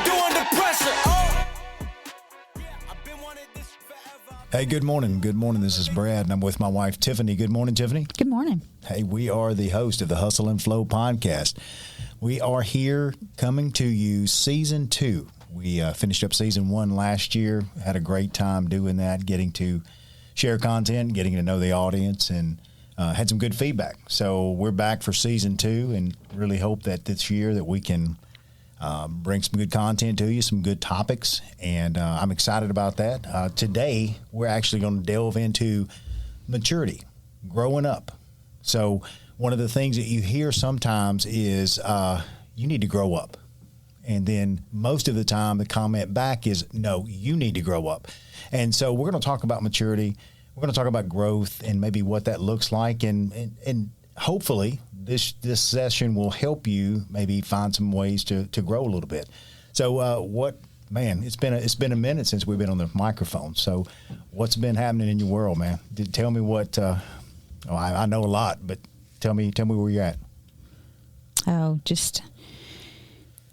doing the pressure. Oh. Yeah, I've been wanting this forever. Hey, good morning. Good morning. This is Brad, and I'm with my wife, Tiffany. Good morning, Tiffany. Good morning. Hey, we are the host of the Hustle and Flow podcast. We are here coming to you season 2. We finished up season 1 last year, had a great time doing that, getting to share content, getting to know the audience, and had some good feedback. So we're back for season 2 and really hope that this year that we can bring some good content to you, some good topics, and I'm excited about that. Today, we're actually going to delve into maturity, growing up. So one of the things that you hear sometimes is you need to grow up. And then most of the time, the comment back is, no, you need to grow up. And so we're going to talk about maturity. We're going to talk about growth and maybe what that looks like. And hopefully this session will help you maybe find some ways to grow a little bit. So it's been a minute since we've been on the microphone. So what's been happening in your world, man? Tell me what, I know a lot, but tell me where you're at. Oh, just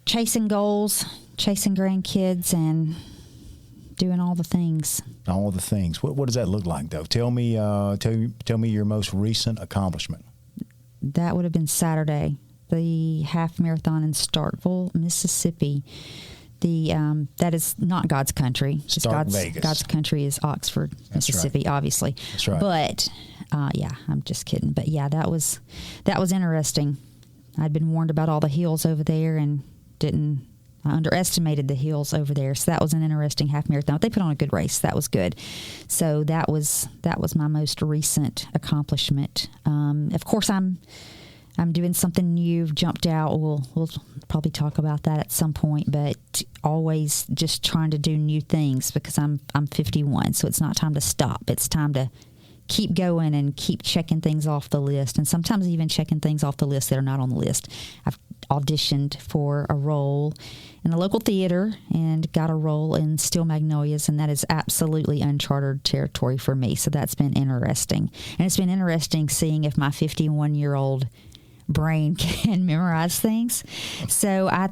chasing goals, chasing grandkids, and doing all the things. All the things. What does that look like, though? Tell me your most recent accomplishment. That would have been Saturday, the half marathon in Starkville, Mississippi. That is not God's country. Vegas. God's country is Oxford, Mississippi, right. Obviously. That's right. But I'm just kidding. But yeah, that was interesting. I'd been warned about all the hills over there and I underestimated the hills over there. So that was an interesting half marathon. They put on a good race. That was good. So that was my most recent accomplishment. Of course, I'm doing something new, jumped out. We'll probably talk about that at some point, but always just trying to do new things because I'm 51. So it's not time to stop. It's time to keep going and keep checking things off the list, and sometimes even checking things off the list that are not on the list. I've auditioned for a role in a local theater and got a role in Still Magnolias, and that is absolutely uncharted territory for me. So that's been interesting. And it's been interesting seeing if my 51-year-old brain can memorize things. So I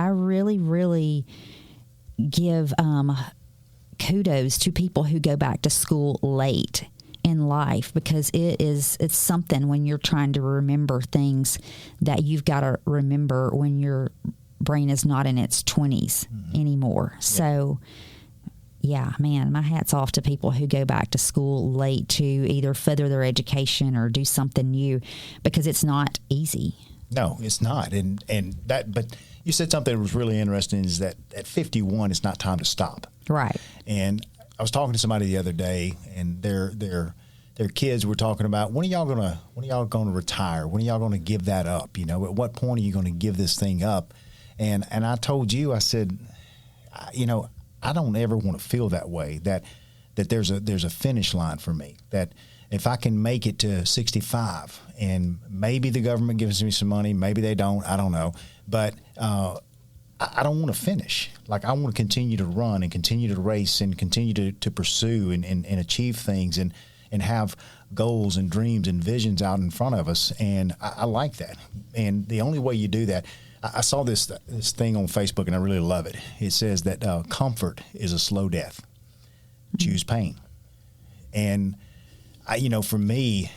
really, really give kudos to people who go back to school late in life, because it's something when you're trying to remember things that you've got to remember when your brain is not in its 20s anymore. Yeah. So yeah, man, my hat's off to people who go back to school late to either further their education or do something new, because it's not easy. No, it's not. But you said something that was really interesting, is that at 51, it's not time to stop. Right. And I was talking to somebody the other day, and their kids were talking about, when are y'all gonna retire? When are y'all gonna give that up? You know, at what point are you gonna give this thing up? And I told you, I said, I don't ever want to feel that way. That there's a finish line for me. That if I can make it to 65, and maybe the government gives me some money, maybe they don't, I don't know, but I don't want to finish. Like, I want to continue to run and continue to race and continue to pursue and achieve things and have goals and dreams and visions out in front of us. And I like that. And the only way you do that, I saw this thing on Facebook, and I really love it. It says that comfort is a slow death. Choose pain. And for me,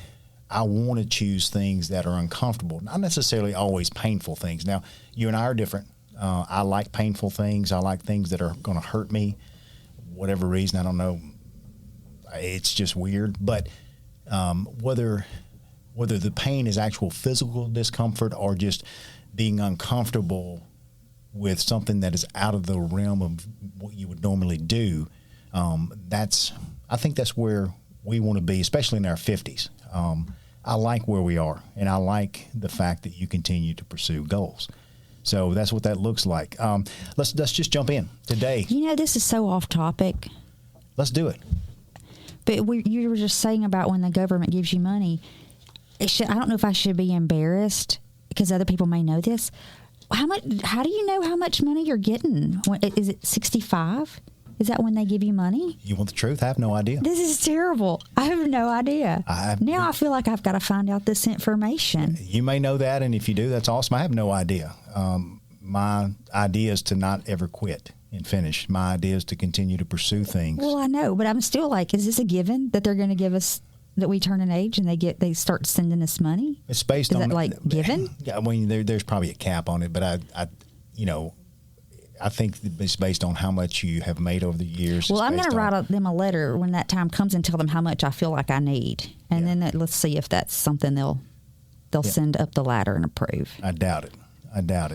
I want to choose things that are uncomfortable, not necessarily always painful things. Now, you and I are different. I like painful things. I like things that are going to hurt me, whatever reason. I don't know. It's just weird. But whether the pain is actual physical discomfort or just being uncomfortable with something that is out of the realm of what you would normally do, I think that's where we want to be, especially in our 50s. I like where we are, and I like the fact that you continue to pursue goals. So that's what that looks like. Let's just jump in today. This is so off topic. Let's do it. But you were just saying about when the government gives you money. I don't know if I should be embarrassed because other people may know this. How do you know how much money you're getting? Is it 65? Is that when they give you money? You want the truth? I have no idea. This is terrible. I have no idea. Now I feel like I've got to find out this information. You may know that, and if you do, that's awesome. I have no idea. my idea is to not ever quit and finish. My idea is to continue to pursue things. Well, I know, but I'm still like, is this a given that they're going to give us, that we turn an age and they start sending us money? It's based on that like given? Yeah, I mean, there's probably a cap on it, but I think it's based on how much you have made over the years. Well, I'm going to write them a letter when that time comes and tell them how much I feel like I need, and then let's see if that's something they'll send up the ladder and approve. I doubt it.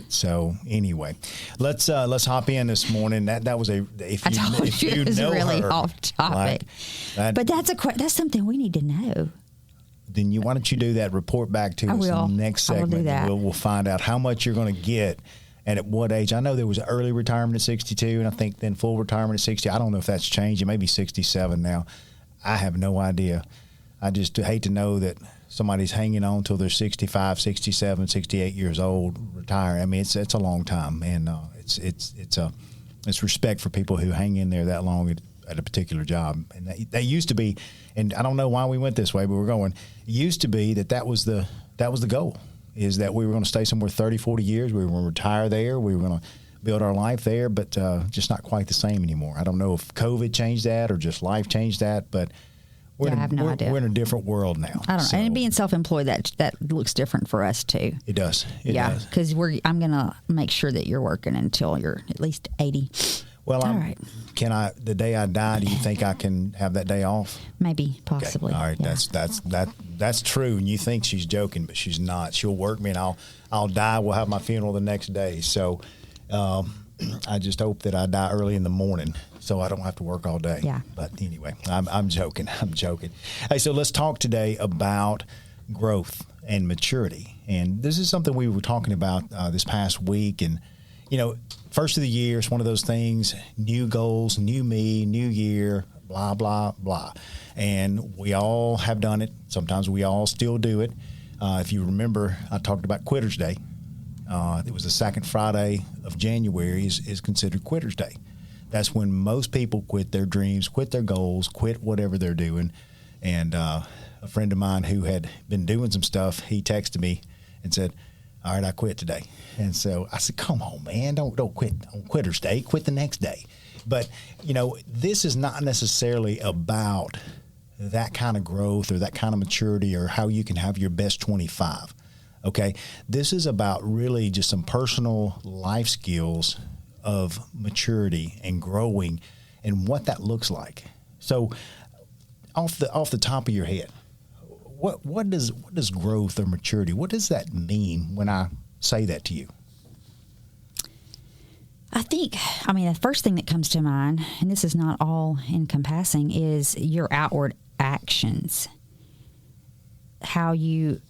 So anyway, let's hop in this morning. That was it was really her, off topic, but that's something we need to know. Then why don't you do that? Report back to us in the next segment. I will do that. We'll find out how much you're going to get. And at what age? I know there was early retirement at 62, and I think then full retirement at 60. I don't know if that's changed. It may be 67 now. I have no idea. I just hate to know that somebody's hanging on till they're 65, 67, 68 years old, retire. I mean, it's a long time, and it's respect for people who hang in there that long at a particular job. And they used to be, and I don't know why we went this way, but we're going. It used to be that was the goal. Is that we were going to stay somewhere 30, 40 years. We were going to retire there. We were going to build our life there, but just not quite the same anymore. I don't know if COVID changed that or just life changed that, but I have no idea. We're in a different world now. I don't know. And being self-employed, that looks different for us too. It does. It does. Because I'm going to make sure that you're working until you're at least 80. Well, all right. The day I die, do you think I can have that day off? Maybe, possibly. Okay. All right, yeah. That's true. And you think she's joking, but she's not. She'll work me, and I'll die. We'll have my funeral the next day. So, I just hope that I die early in the morning, so I don't have to work all day. Yeah. But anyway, I'm joking. Hey, so let's talk today about growth and maturity, and this is something we were talking about this past week, and first of the year, it's one of those things, new goals, new me, new year, blah, blah, blah. And we all have done it. Sometimes we all still do it. If you remember, I talked about Quitter's Day. It was the second Friday of January is considered Quitter's Day. That's when most people quit their dreams, quit their goals, quit whatever they're doing. And a friend of mine who had been doing some stuff, he texted me and said, all right, I quit today. And so I said, come on, man, don't quit on Quitter's Day. Quit the next day. But, this is not necessarily about that kind of growth or that kind of maturity or how you can have your best 25. Okay? This is about really just some personal life skills of maturity and growing and what that looks like. So off the top of your head, what does growth or maturity, what does that mean when I say that to you? The first thing that comes to mind, and this is not all encompassing, is your outward actions. How you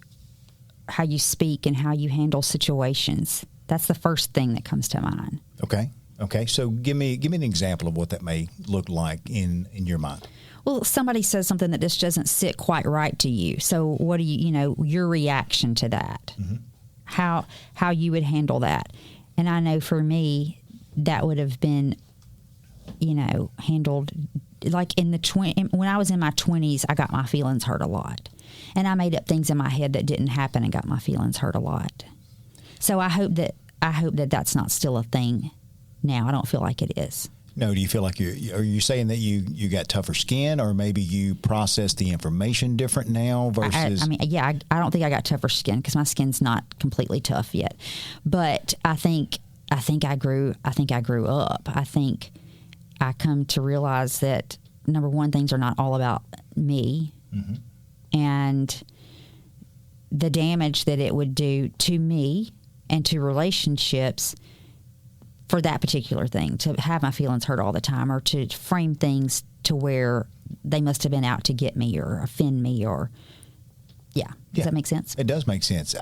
speak and how you handle situations. That's the first thing that comes to mind. Okay. So give me an example of what that may look like in your mind. Well, somebody says something that just doesn't sit quite right to you. So what do your reaction to that? Mm-hmm. How you would handle that. And I know for me, that would have been, handled like when I was in my 20s, I got my feelings hurt a lot. And I made up things in my head that didn't happen and got my feelings hurt a lot. So I hope that that's not still a thing now. I don't feel like it is. No, do you feel like are you saying that you got tougher skin, or maybe you process the information different now versus? I don't think I got tougher skin because my skin's not completely tough yet. But I think I grew up. I think I come to realize that, number one, things are not all about me. Mm-hmm. And the damage that it would do to me and to relationships for that particular thing, to have my feelings hurt all the time, or to frame things to where they must have been out to get me or offend me, or does that make sense? It does make sense.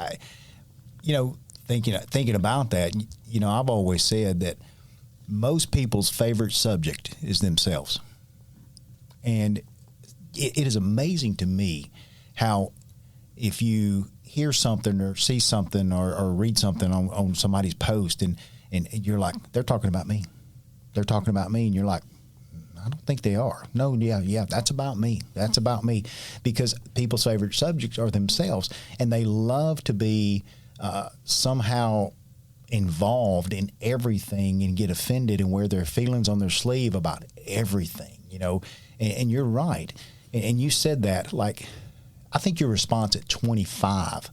Thinking about that, I've always said that most people's favorite subject is themselves. And it is amazing to me how if you hear something or see something or read something on somebody's post and you're like, they're talking about me. They're talking about me. And you're like, I don't think they are. No, yeah, that's about me. That's about me. Because people's favorite subjects are themselves. And they love to be somehow involved in everything and get offended and wear their feelings on their sleeve about everything, you know. And you're right. And you said that, like, I think your response at 25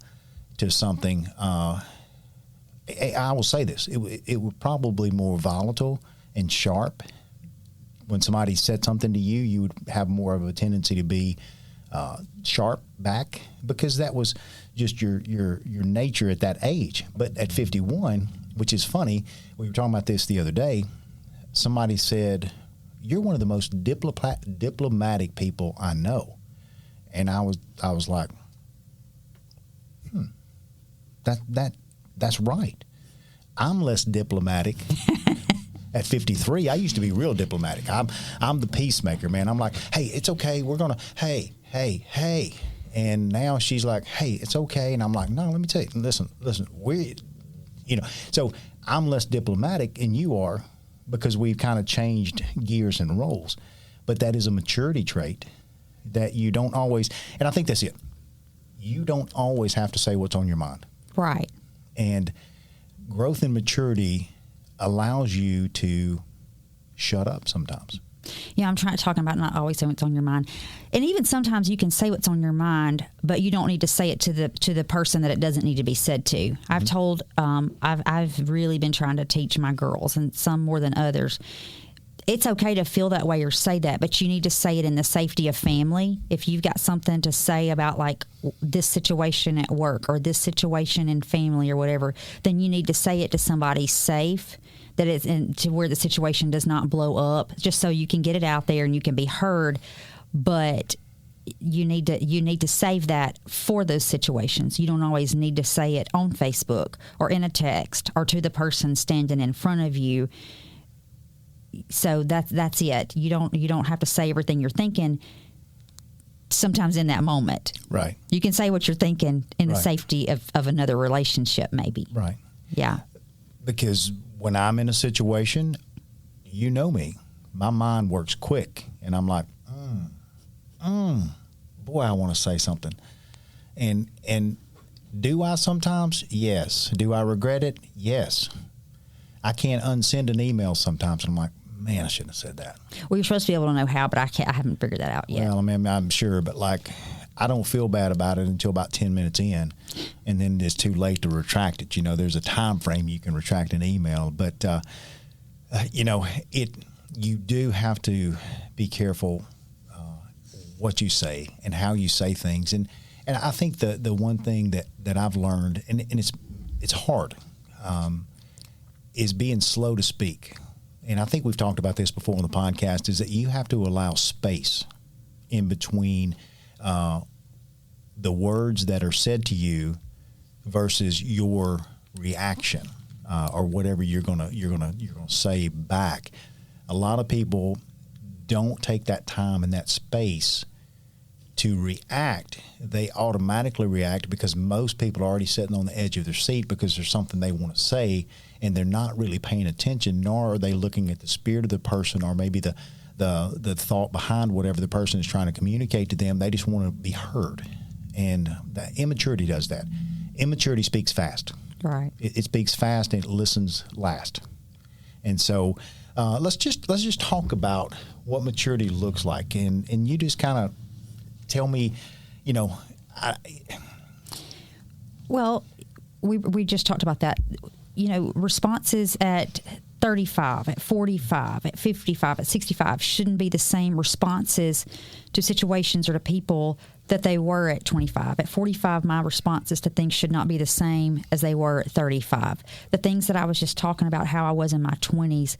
to something, I will say this, it was probably more volatile and sharp. When somebody said something to you, you would have more of a tendency to be sharp back, because that was just your nature at that age. But at 51, which is funny, we were talking about this the other day, somebody said, "You're one of the most diplomatic people I know." And I was like, that's right. I'm less diplomatic. At 53, I used to be real diplomatic. I'm the peacemaker, man. I'm like, hey, it's okay. We're gonna, hey. And now she's like, hey, it's okay. And I'm like, no, let me tell you. Listen. So I'm less diplomatic, and you are, because we've kind of changed gears and roles. But that is a maturity trait that you don't always, and I think that's it. You don't always have to say what's on your mind. Right. And growth and maturity allows you to shut up sometimes. Yeah, I'm talking about not always saying what's on your mind. And even sometimes you can say what's on your mind, but you don't need to say it to the person that it doesn't need to be said to. Mm-hmm. I've told, I've really been trying to teach my girls, and some more than others, it's okay to feel that way or say that, but you need to say it in the safety of family. If you've got something to say about, like, this situation at work or this situation in family or whatever, then you need to say it to somebody safe, that it's to where the situation does not blow up, just so you can get it out there and you can be heard. But you need to save that for those situations. You don't always need to say it on Facebook or in a text or to the person standing in front of you. So that's it. You don't have to say everything you're thinking sometimes in that moment. Right. You can say what you're thinking in the safety of another relationship, maybe. Right. Yeah. Because when I'm in a situation, you know me, my mind works quick, and I'm like, boy, I want to say something. And do I sometimes? Yes. Do I regret it? Yes. I can't unsend an email sometimes, and I'm like, man, I shouldn't have said that. Well, you're supposed to be able to know how, but I haven't figured that out yet. Well, I mean, I'm sure, but, like, I don't feel bad about it until about 10 minutes in, and then it's too late to retract it. You know, there's a time frame you can retract an email, but you do have to be careful what you say and how you say things. And I think the one thing that I've learned, and it's hard, is being slow to speak. And I think we've talked about this before on the podcast, is that you have to allow space in between the words that are said to you versus your reaction or whatever you're gonna say back. A lot of people don't take that time and that space to react. They automatically react because most people are already sitting on the edge of their seat because there's something they want to say, and they're not really paying attention, nor are they looking at the spirit of the person or maybe the thought behind whatever the person is trying to communicate to them. They just want to be heard. And the immaturity does that. Immaturity speaks fast. Right. It speaks fast and it listens last. And so let's just talk about what maturity looks like. And you just kind of tell me, Well, we just talked about that. Responses at 35, at 45, at 55, at 65 shouldn't be the same responses to situations or to people that they were at 25. At 45, my responses to things should not be the same as they were at 35. The things that I was just talking about, how I was in my 20s,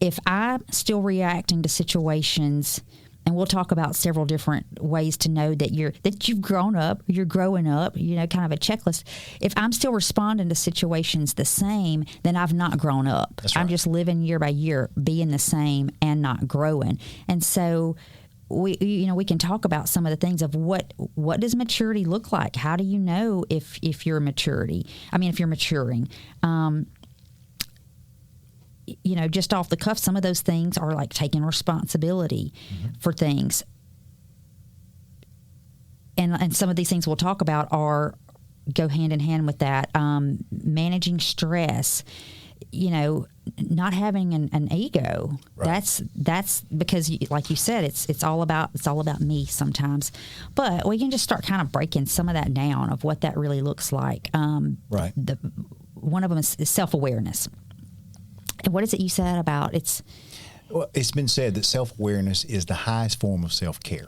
if I'm still reacting to situations, and we'll talk about several different ways to know that you've grown up, you're growing up, kind of a checklist. If I'm still responding to situations the same, then I've not grown up. That's right. I'm just living year by year, being the same and not growing. And so we can talk about some of the things of what does maturity look like? How do you know if you're if you're maturing? Just off the cuff, some of those things are like taking responsibility for things. And some of these things we'll talk about are go hand in hand with that. Managing stress, not having an ego. Right. That's because, like you said, it's all about me sometimes. But we can just start kind of breaking some of that down of what that really looks like. Right. One of them is self-awareness. And what is it you said about it's? Well, it's been said that self-awareness is the highest form of self-care.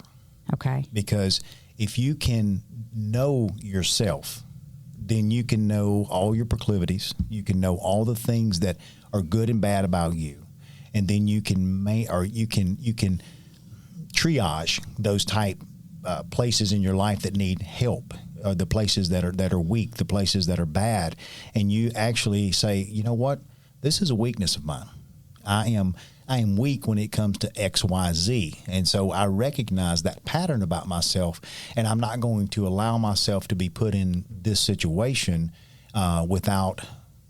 Okay. Because if you can know yourself, then you can know all your proclivities. You can know all the things that are good and bad about you, and then you can you can triage those type places in your life that need help, the places that are weak, the places that are bad, and you actually say, you know what, this is a weakness of mine. I am weak when it comes to X, Y, Z. And so I recognize that pattern about myself, and I'm not going to allow myself to be put in this situation without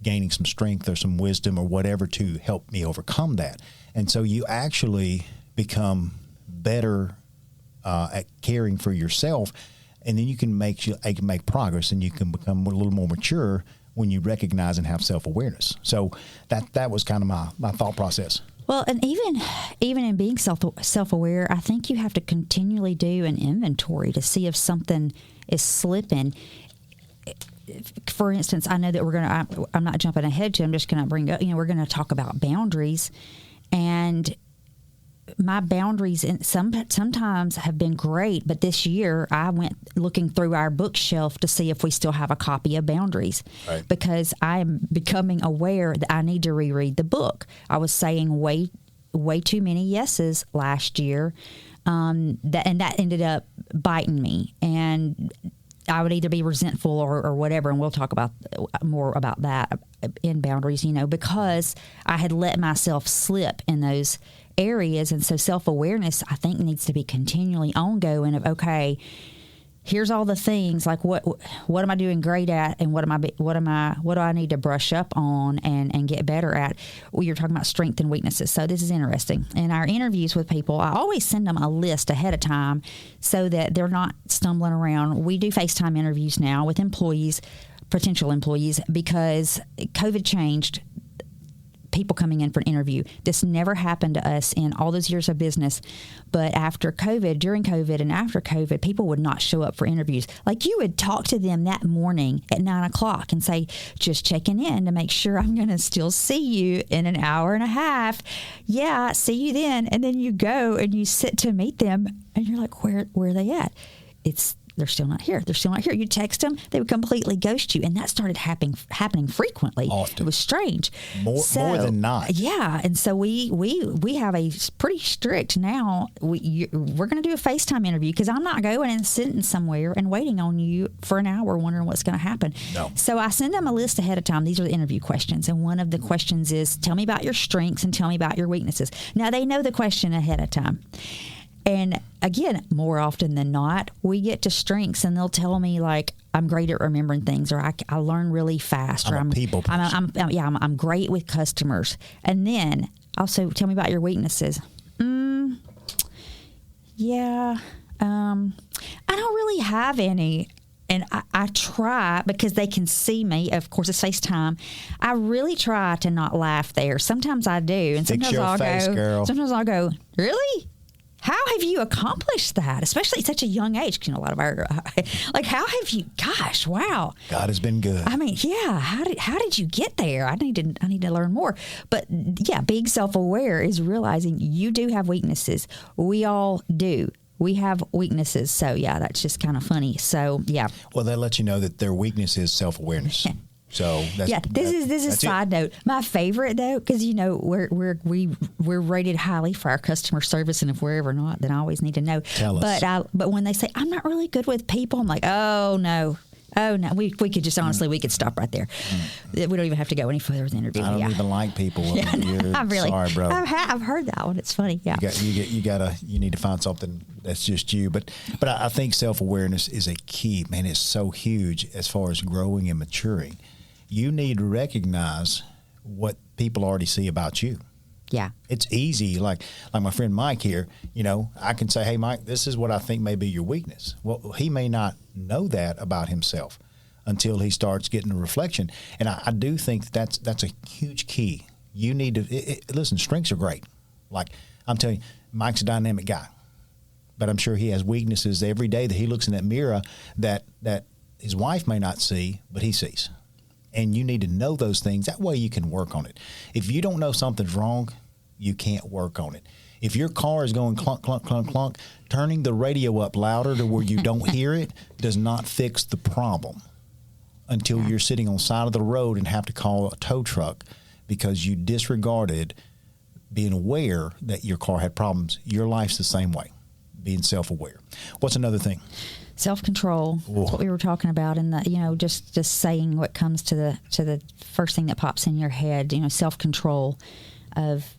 gaining some strength or some wisdom or whatever to help me overcome that. And so you actually become better at caring for yourself, and then you can make progress, and you can become a little more mature when you recognize and have self-awareness. So that was kind of my thought process. Well, and even in being self-aware, I think you have to continually do an inventory to see if something is slipping. For instance, I know that I'm not jumping ahead to, I'm just going to bring up, we're going to talk about boundaries, and my boundaries sometimes have been great, but this year I went looking through our bookshelf to see if we still have a copy of Boundaries, right, because I am becoming aware that I need to reread the book. I was saying way too many yeses last year, that ended up biting me, and I would either be resentful or whatever, and we'll talk about more about that in Boundaries, because I had let myself slip in those areas. And so self-awareness, I think, needs to be continually ongoing of, okay, here's all the things, like what am I doing great at, and what do I need to brush up on and get better at? Well, you're talking about strength and weaknesses. So this is interesting. In our interviews with people, I always send them a list ahead of time so that they're not stumbling around. We do FaceTime interviews now with employees, potential employees, because COVID changed people coming in for an interview. This never happened to us in all those years of business. But after COVID, during COVID, and after COVID, people would not show up for interviews. Like, you would talk to them that morning at 9:00 and say, just checking in to make sure I'm going to still see you in an hour and a half. Yeah, see you then. And then you go and you sit to meet them, and you're like, where are they at? They're still not here. They're still not here. You text them, they would completely ghost you. And that started happening frequently. Often. It was strange. More than not. Yeah. And so we have a pretty strict now. We're going to do a FaceTime interview, because I'm not going and sitting somewhere and waiting on you for an hour wondering what's going to happen. No. So I send them a list ahead of time. These are the interview questions. And one of the questions is, tell me about your strengths and tell me about your weaknesses. Now, they know the question ahead of time. And again, more often than not, we get to strengths, and they'll tell me, like, I'm great at remembering things, or I learn really fast, or I'm a people person. I'm great with customers. And then also, tell me about your weaknesses. I don't really have any. And I try, because they can see me. Of course, it's FaceTime. I really try to not laugh there. Sometimes I do, and Fix your face, girl. Sometimes I'll go, really? How have you accomplished that, especially at such a young age? A lot of our, like, how have you? Gosh, wow! God has been good. I mean, yeah. How did you get there? I need to learn more. But yeah, being self-aware is realizing you do have weaknesses. We all do. We have weaknesses. So yeah, that's just kind of funny. So yeah. Well, that lets you know that their weakness is self-awareness. So this is side note. My favorite, though, because we're rated highly for our customer service, and if we're ever not, then I always need to know. Tell us. But when they say I'm not really good with people, I'm like, oh no. We could just honestly we could stop right there. We don't even have to go any further with the interview. I don't even like people. Sorry, bro. I've heard that one. It's funny. Yeah. You need to find something that's just you. But I think self-awareness is a key. Man, it's so huge as far as growing and maturing. You need to recognize what people already see about you. Yeah. It's easy. Like my friend Mike here, I can say, hey, Mike, this is what I think may be your weakness. Well, he may not know that about himself until he starts getting a reflection. And I do think that's a huge key. You need to listen. Strengths are great. Like I'm telling you, Mike's a dynamic guy, but I'm sure he has weaknesses every day that he looks in that mirror that his wife may not see, but he sees. And you need to know those things. That way you can work on it. If you don't know something's wrong, you can't work on it. If your car is going clunk, clunk, clunk, clunk, turning the radio up louder to where you don't hear it does not fix the problem until you're sitting on the side of the road and have to call a tow truck because you disregarded being aware that your car had problems. Your life's the same way, being self-aware. What's another thing? Self-control. That's what we were talking about, and just saying what comes to the first thing that pops in your head. Self-control of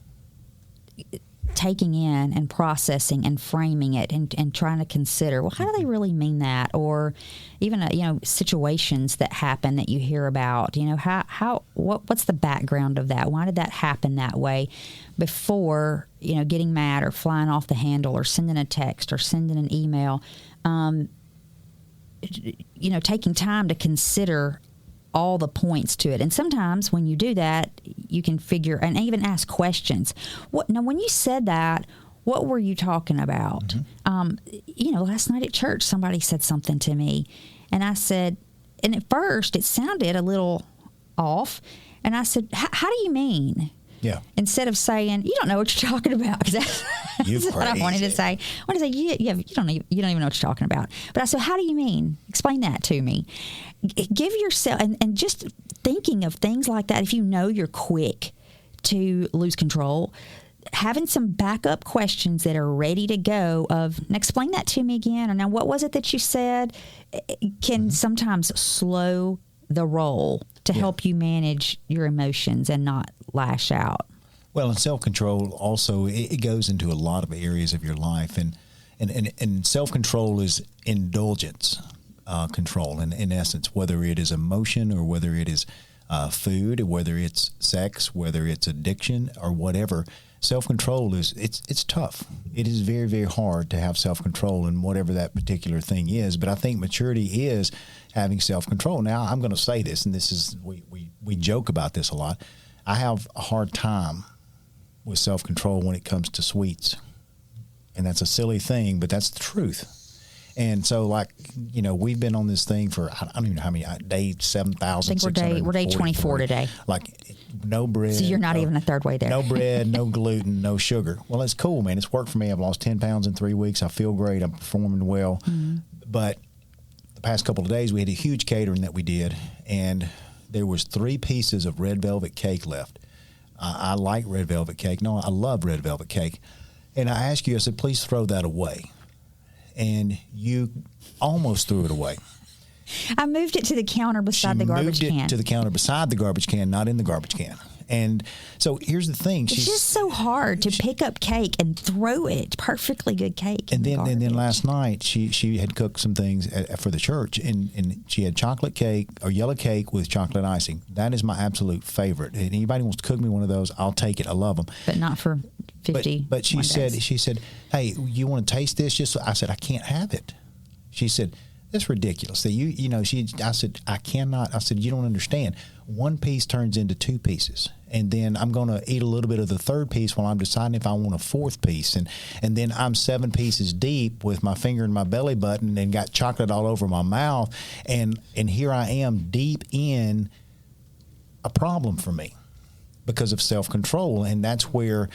taking in and processing and framing it and trying to consider, well, how do they really mean that? Or even situations that happen that you hear about. What's the background of that? Why did that happen that way? Before getting mad or flying off the handle or sending a text or sending an email. Taking time to consider all the points to it. And sometimes when you do that, you can figure and even ask questions. Now, when you said that, what were you talking about? Mm-hmm. Last night at church, somebody said something to me, and I said, and at first it sounded a little off, and I said, how do you mean? Yeah. Instead of saying, you don't know what you're talking about, because that's what I wanted to say. I wanted to say, yeah, you don't even know what you're talking about. But I said, how do you mean? Explain that to me. Give yourself, and just thinking of things like that, if you're quick to lose control, having some backup questions that are ready to go of, now explain that to me again, or now what was it that you said, can sometimes slow the roll to help you manage your emotions and not lash out. Well, and self-control also, it goes into a lot of areas of your life. And self-control is indulgence control, in essence, whether it is emotion or whether it is food, or whether it's sex, whether it's addiction or whatever. Self-control it's tough. It is very, very hard to have self-control in whatever that particular thing is. But I think maturity is having self-control. Now, I'm going to say this, and this is, we joke about this a lot. I have a hard time with self-control when it comes to sweets. And that's a silly thing, but that's the truth. And so, we've been on this thing for, I don't even know how many, day 7,000. I think we're day 24 today. No bread. So you're not even a third way there. No bread, no gluten, no sugar. Well, it's cool, man. It's worked for me. I've lost 10 pounds in 3 weeks. I feel great. I'm performing well. Mm-hmm. But the past couple of days, we had a huge catering that we did, and there was 3 pieces of red velvet cake left. I like red velvet cake. No, I love red velvet cake. And I asked you, I said, please throw that away. And you almost threw it away. I moved it to the counter beside the garbage can. She moved it to the counter beside the garbage can, not in the garbage can. And so here's the thing. It's just so hard to pick up cake and throw it. Perfectly good cake. And then last night she had cooked some things for the church, and she had chocolate cake or yellow cake with chocolate icing. That is my absolute favorite. And anybody wants to cook me one of those, I'll take it. I love them. But not for 50. But she said, hey, you want to taste this? I said, I can't have it. She said, that's ridiculous. I said, I cannot. I said, you don't understand. 1 piece turns into 2 pieces. And then I'm going to eat a little bit of the 3rd piece while I'm deciding if I want a 4th piece. And then I'm 7 pieces deep with my finger in my belly button and got chocolate all over my mouth. And here I am deep in a problem for me because of self-control. And that's where,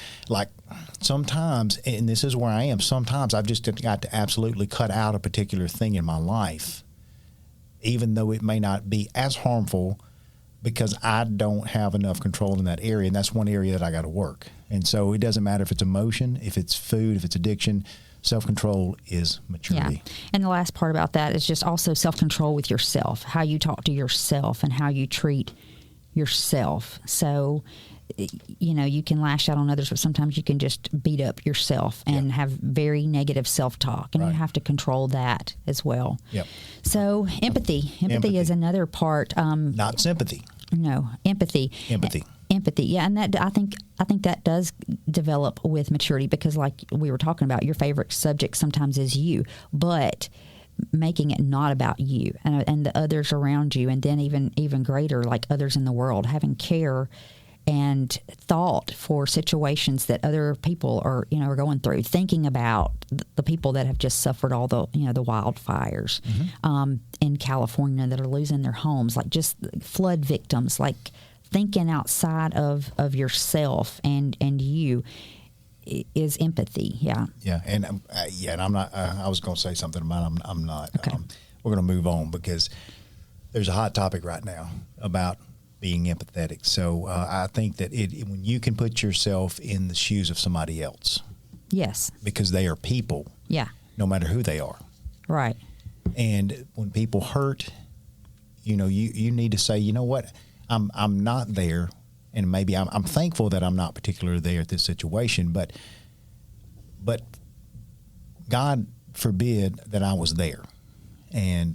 sometimes, and this is where I am, sometimes I've just got to absolutely cut out a particular thing in my life, even though it may not be as harmful, because I don't have enough control in that area. And that's one area that I got to work. And so it doesn't matter if it's emotion, if it's food, if it's addiction. Self-control is maturity. Yeah. And the last part about that is just also self-control with yourself, how you talk to yourself and how you treat yourself. So, you can lash out on others, but sometimes you can just beat up yourself and have very negative self-talk, and you have to control that as well. Yep. So empathy is another part. Not sympathy. No, empathy. Empathy, yeah, and that I think that does develop with maturity, because like we were talking about, your favorite subject sometimes is you, but making it not about you and the others around you, and then even greater, like others in the world, having care and thought for situations that other people are going through, thinking about the people that have just suffered all the the wildfires in California that are losing their homes, like just flood victims, like thinking outside of yourself and you is empathy. And I'm not. I was going to say something about. I'm not. Okay. We're going to move on because there's a hot topic right now about being empathetic. So I think that when you can put yourself in the shoes of somebody else, yes, because they are people. Yeah. No matter who they are. Right. And when people hurt, you need to say, you know what, I'm not there. And maybe I'm thankful that I'm not particularly there at this situation, but God forbid that I was there. And,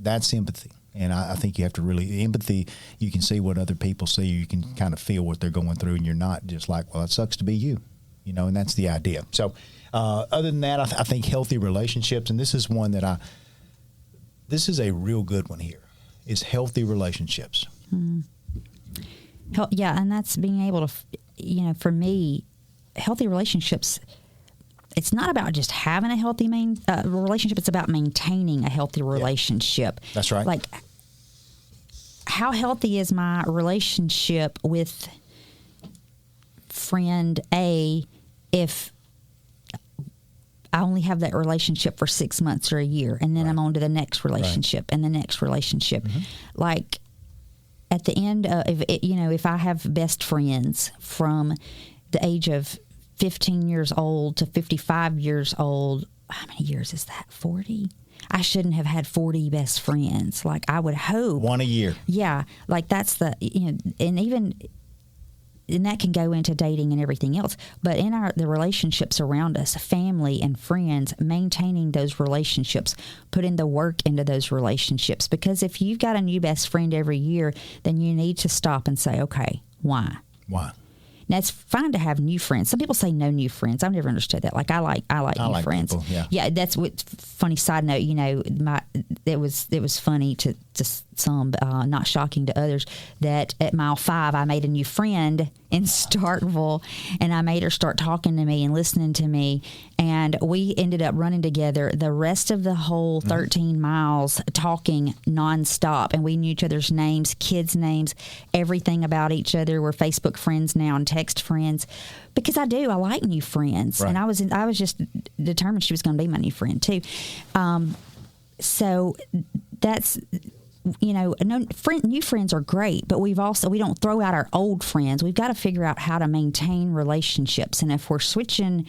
that's empathy. And I think you have to really, empathy, you can see what other people see. You can kind of feel what they're going through, and you're not just like, well, it sucks to be you, and that's the idea. So other than that, I think healthy relationships, and this is one that this is a real good one here, is healthy relationships. Yeah, and that's being able to, for me, healthy relationships, it's not about just having a healthy relationship. It's about maintaining a healthy relationship. Yeah, that's right. Like, how healthy is my relationship with friend A if I only have that relationship for 6 months or a year, and then I'm on to the next relationship and the next relationship. Like, at the end of it, if I have best friends from the age of 15 years old to 55 years old, how many years is that? 40? I shouldn't have had 40 best friends. Like, I would hope. One a year. Yeah. Like, that's the, and even, and that can go into dating and everything else. But in the relationships around us, family and friends, maintaining those relationships, putting the work into those relationships. Because if you've got a new best friend every year, then you need to stop and say, okay, why? Why? Now, it's fine to have new friends. Some people say no new friends. I've never understood that. Like, I like new friends. People, yeah. Yeah, that's what. Funny side note. It was funny to some, not shocking to others, that at mile 5 I made a new friend in Starkville, and I made her start talking to me and listening to me, and we ended up running together the rest of the whole 13 miles, talking nonstop, and we knew each other's names, kids' names, everything about each other. We're Facebook friends now and text friends, because I like new friends, right. And I was just determined she was going to be my new friend too. So that's. New friends are great, but we don't throw out our old friends. We've got to figure out how to maintain relationships. And if we're switching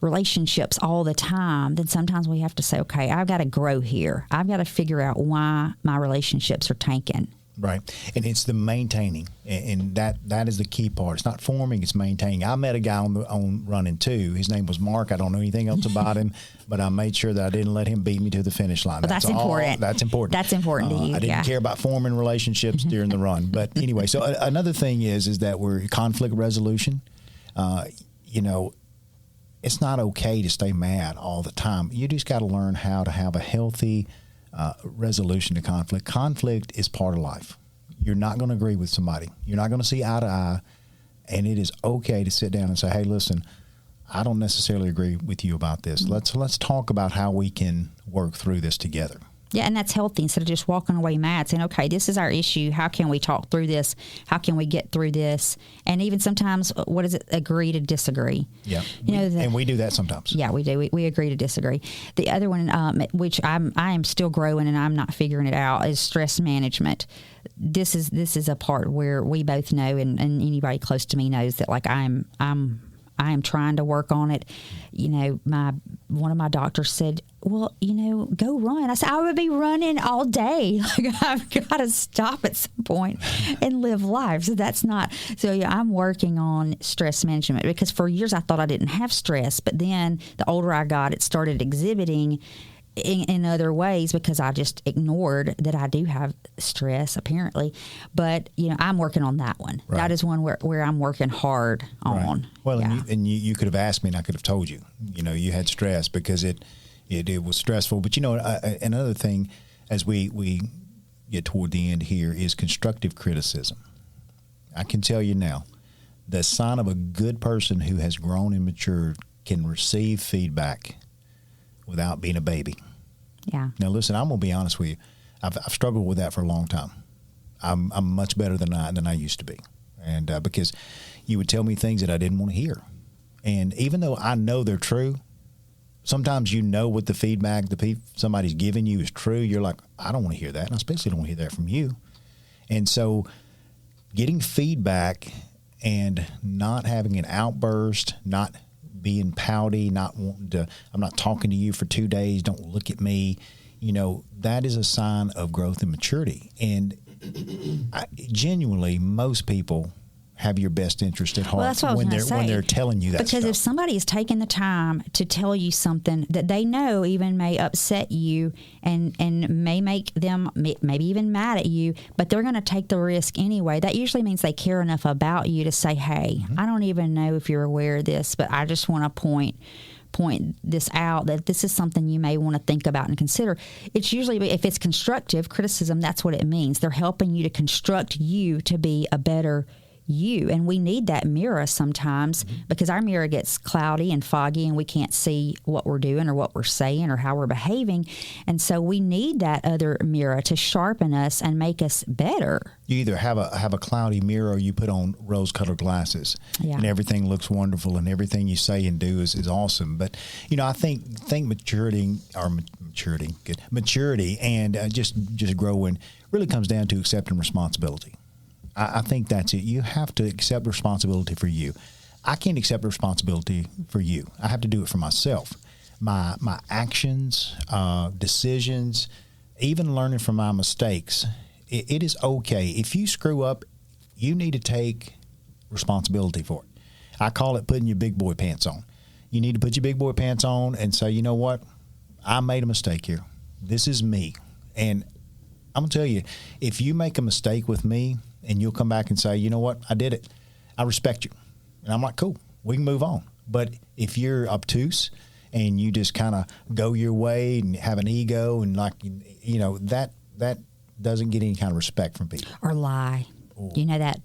relationships all the time, then sometimes we have to say, okay, I've got to grow here. I've got to figure out why my relationships are tanking. Right. And it's the maintaining. And that is the key part. It's not forming, it's maintaining. I met a guy on running too. His name was Mark. I don't know anything else about him, but I made sure that I didn't let him beat me to the finish line. Well, that's important. That's important. That's important to you. I didn't care about forming relationships during the run. But anyway, so another thing is that we're conflict resolution. It's not okay to stay mad all the time. You just got to learn how to have a healthy resolution to conflict. Conflict is part of life. You're not going to agree with somebody. You're not going to see eye to eye, and it is okay to sit down and say, hey, listen, I don't necessarily agree with you about this. Mm-hmm. Let's talk about how we can work through this together. Yeah, and that's healthy, instead of just walking away mad, saying, okay, this is our issue. How can we talk through this? How can we get through this? And even sometimes, what is it? Agree to disagree. Yeah, and we do that sometimes. Yeah, we do. We agree to disagree. The other one, which I am still growing and I'm not figuring it out, is stress management. This is a part where we both know, and anybody close to me knows that, like, I am trying to work on it. One of my doctors said, well, go run. I said, I would be running all day. Like, I've got to stop at some point and live life. So that's not, I'm working on stress management, because for years I thought I didn't have stress, but then the older I got, it started exhibiting in other ways, because I just ignored that I do have stress, apparently. But, I'm working on that one. Right. That is one where I'm working hard on. Right. Well, yeah. and you could have asked me and I could have told you, you had stress, because It was stressful. But, another thing as we get toward the end here is constructive criticism. I can tell you now, the sign of a good person who has grown and matured can receive feedback without being a baby. Yeah. Now, listen, I'm going to be honest with you. I've struggled with that for a long time. I'm much better than I used to be. And because you would tell me things that I didn't want to hear. And even though I know they're true, sometimes what the feedback somebody's giving you is true. You're like, I don't want to hear that. And I especially don't want to hear that from you. And so getting feedback and not having an outburst, not being pouty, not wanting to, I'm not talking to you for 2 days, don't look at me, that is a sign of growth and maturity. And genuinely, most people have your best interest at heart when they're telling you that because stuff. If somebody is taking the time to tell you something that they know even may upset you and may make them maybe even mad at you, but they're going to take the risk anyway, that usually means they care enough about you to say, hey, I don't even know if you're aware of this, but I just want to point this out, that this is something you may want to think about and consider. It's usually, if it's constructive criticism, that's what it means. They're helping you to construct you to be a better you. And we need that mirror sometimes because our mirror gets cloudy and foggy and we can't see what we're doing or what we're saying or how we're behaving. And so we need that other mirror to sharpen us and make us better. You either have a cloudy mirror or you put on rose-colored glasses, and everything looks wonderful and everything you say and do is awesome. But I think maturity and just growing really comes down to accepting responsibility. I think that's it. You have to accept responsibility for you. I can't accept responsibility for you. I have to do it for myself. My actions, decisions, even learning from my mistakes. It is okay. If you screw up, you need to take responsibility for it. I call it putting your big boy pants on. You need to put your big boy pants on and say, you know what? I made a mistake here. This is me. And I'm going to tell you, if you make a mistake with me, and you'll come back and say, you know what, I did it. I respect you. And I'm like, cool, we can move on. But if you're obtuse and you just kind of go your way and have an ego and that doesn't get any kind of respect from people. Or lie. Ooh.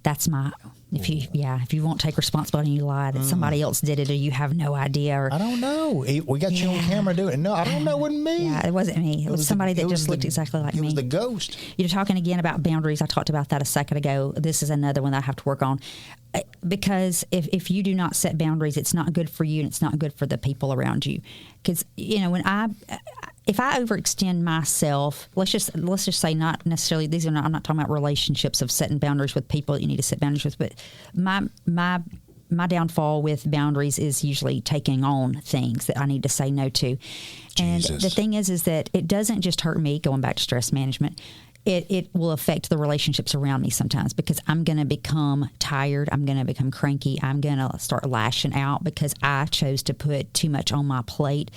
That's my... If you won't take responsibility and you lie that somebody else did it or you have no idea. Or I don't know. We got you on camera doing it. No, I don't know. It wasn't me. Yeah, it wasn't me. It was somebody that just looked exactly like me. It was the ghost. You're talking again about boundaries. I talked about that a second ago. This is another one that I have to work on. Because if you do not set boundaries, it's not good for you and it's not good for the people around you. Because, if I overextend myself, let's just say not necessarily I'm not talking about relationships of setting boundaries with people that you need to set boundaries with, but my downfall with boundaries is usually taking on things that I need to say no to. Jesus. And the thing is that it doesn't just hurt me, going back to stress management. It will affect the relationships around me sometimes because I'm going to become tired. I'm going to become cranky. I'm going to start lashing out because I chose to put too much on my plate.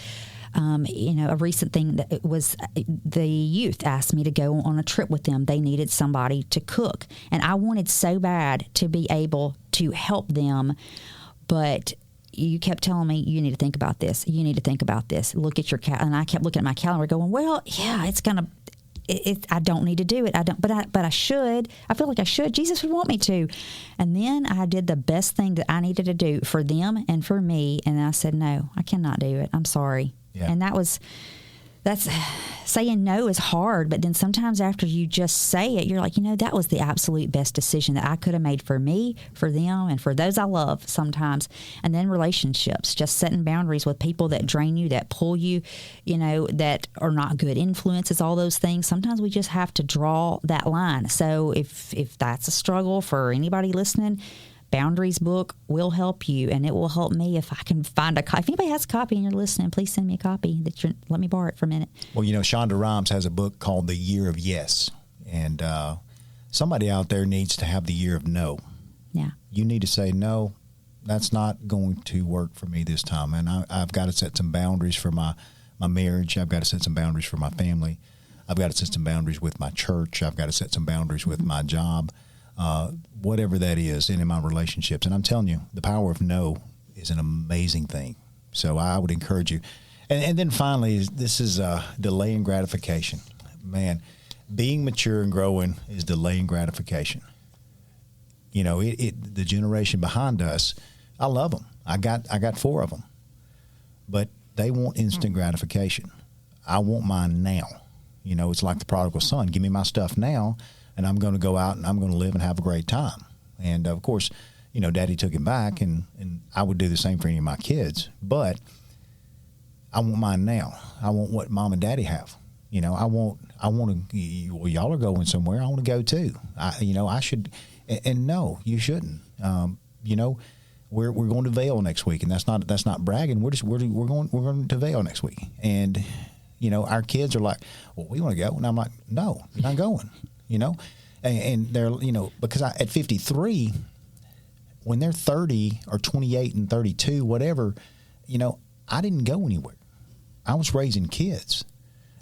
A recent thing that was the youth asked me to go on a trip with them. They needed somebody to cook. And I wanted so bad to be able to help them. But you kept telling me, you need to think about this. You need to think about this. Look at your calendar. And I kept looking at my calendar going, well, yeah, it's going to... I don't need to do it. But I should. I feel like I should. Jesus would want me to. And then I did the best thing that I needed to do for them and for me. And I said, no, I cannot do it. I'm sorry. Yeah. And that's saying no is hard. But then sometimes after you just say it, you're like, that was the absolute best decision that I could have made for me, for them, and for those I love sometimes. And then relationships, just setting boundaries with people that drain you, that pull you, that are not good influences, all those things. Sometimes we just have to draw that line. So if that's a struggle for anybody listening, Boundaries book will help you, and it will help me if I can find a copy. If anybody has a copy and you're listening, please send me a copy. Let me borrow it for a minute. Well, Shonda Rhimes has a book called The Year of Yes, and somebody out there needs to have the year of no. Yeah. You need to say, no, that's not going to work for me this time, and I've got to set some boundaries for my marriage. I've got to set some boundaries for my family. I've got to set some boundaries with my church. I've got to set some boundaries with my job. Whatever that is, and in my relationships. And I'm telling you, the power of no is an amazing thing. So I would encourage you, And then finally, this is delaying gratification. Man, being mature and growing is delaying gratification. You know, the generation behind us, I love them. I got 4 of them, but they want instant gratification. I want mine now. You know, it's like the prodigal son. Give me my stuff now, and I'm going to go out and I'm going to live and have a great time. And of course, you know, Daddy took him back, and I would do the same for any of my kids. But I want mine now. I want what Mom and Daddy have. You know, I want to. Well, y'all are going somewhere. I want to go too. I should. And no, you shouldn't. You know, we're going to Vail next week, and that's not bragging. We're going to Vail next week, and you know, our kids are like, well, we want to go, and I'm like, no, you're not going. You know, and they're, you know, because at 53, when they're 30 or 28 and 32, whatever, you know, I didn't go anywhere. I was raising kids.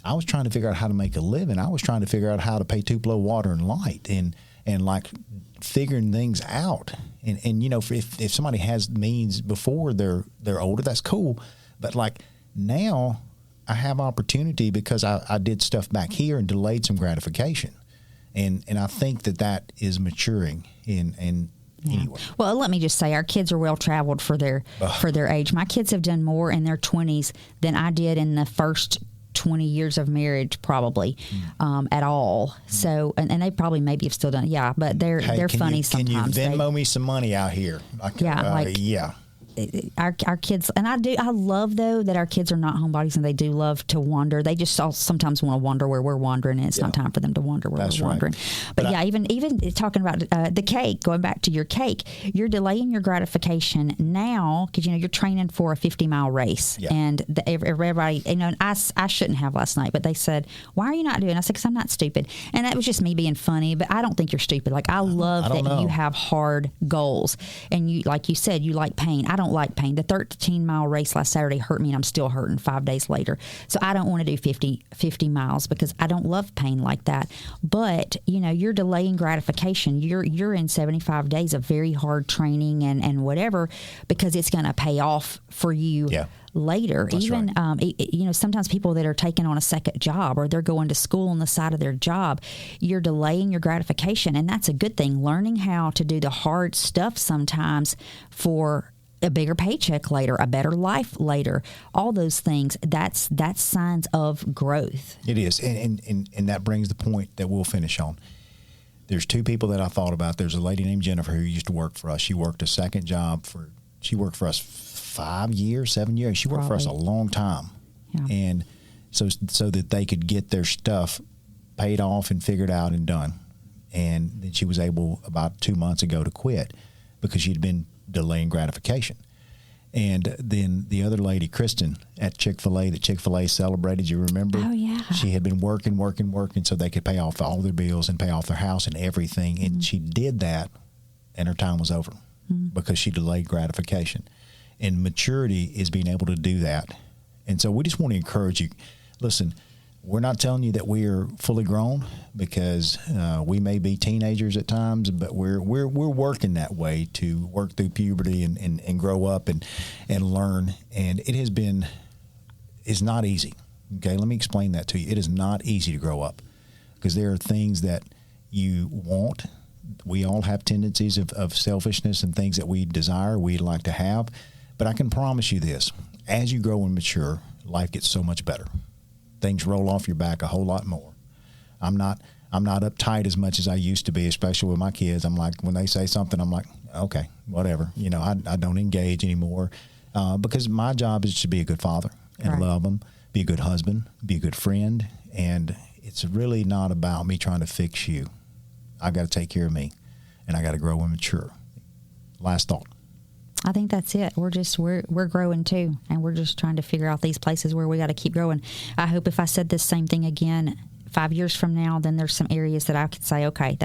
I was trying to figure out how to make a living. I was trying to figure out how to pay to blow water and light, and like figuring things out. And you know, if somebody has means before they're older, that's cool. But like now, I have opportunity because I did stuff back here and delayed some gratification, and I think that is maturing in. Yeah. Anyway. Well, let me just say, our kids are well traveled for their age. My kids have done more in their 20s than I did in the first 20 years of marriage, probably at all. So, and they probably maybe have still done it. Yeah, but they're funny sometimes. Can you Venmo me some money out here? Yeah. Our kids, and I love though that our kids are not homebodies and they do love to wander. They just sometimes want to wander where we're wandering, and it's not time for them to wander where we're wandering. But yeah, even talking about the cake, going back to your cake, you're delaying your gratification now because, you know, you're training for a 50-mile race, and everybody, you know, and I shouldn't have last night, but they said, why are you not doing it? I said, because I'm not stupid, and that was just me being funny. But I don't think you're stupid. Like, I love that you have hard goals, and you, like you said, you like pain. I don't like pain. The 13-mile race last Saturday hurt me, and I'm still hurting 5 days later. So I don't want to do 50 miles because I don't love pain like that. But, you know, you're delaying gratification. You're in 75 days of very hard training and whatever, because it's going to pay off for you later. That's even, you know, sometimes people that are taking on a second job, or they're going to school on the side of their job, you're delaying your gratification, and that's a good thing. Learning how to do the hard stuff sometimes for a bigger paycheck later, a better life later, all those things, that's signs of growth. It is. And that brings the point that we'll finish on. There's 2 people that I thought about. There's a lady named Jennifer who used to work for us. She worked a second job she worked for us 7 years. She worked for us a long time. Yeah. And so that they could get their stuff paid off and figured out and done. And then she was able about 2 months ago to quit because she'd been delaying gratification. And then the other lady, Kristen, at Chick-fil-A, that Chick-fil-A celebrated, you remember? Oh, yeah. She had been working so they could pay off all their bills and pay off their house and everything. And she did that, and her time was over because she delayed gratification. And maturity is being able to do that. And so we just want to encourage you. Listen, we're not telling you that we are fully grown, because we may be teenagers at times, but we're working that way to work through puberty and grow up and learn. And it's not easy. Okay, let me explain that to you. It is not easy to grow up, because there are things that you want. We all have tendencies of selfishness and things that we desire, we'd like to have. But I can promise you this: as you grow and mature, life gets so much better. Things roll off your back a whole lot more. I'm not uptight as much as I used to be, especially with my kids. I'm like, when they say something, I'm like, okay, whatever. You know, I don't engage anymore, because my job is to be a good father and love them, be a good husband, be a good friend. And it's really not about me trying to fix you. I've got to take care of me, and I got to grow and mature. Last thought. I think that's it. We're growing too, and we're just trying to figure out these places where we got to keep growing. I hope if I said this same thing again 5 years from now, then there's some areas that I could say, okay,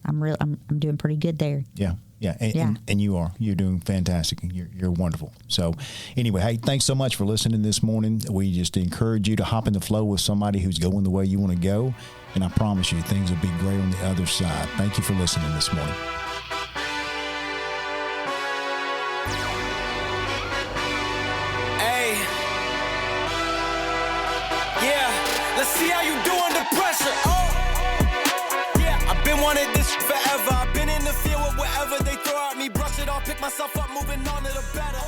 I'm doing pretty good there. Yeah. And you're doing fantastic. You're wonderful. So anyway, hey, thanks so much for listening this morning. We just encourage you to hop in the flow with somebody who's going the way you want to go, and I promise you things will be great on the other side. Thank you for listening this morning. see how you do under pressure. Oh, yeah, I've been wanting this forever. I've been in the field with whatever they throw at me. Brush it off, pick myself up, moving on to the better.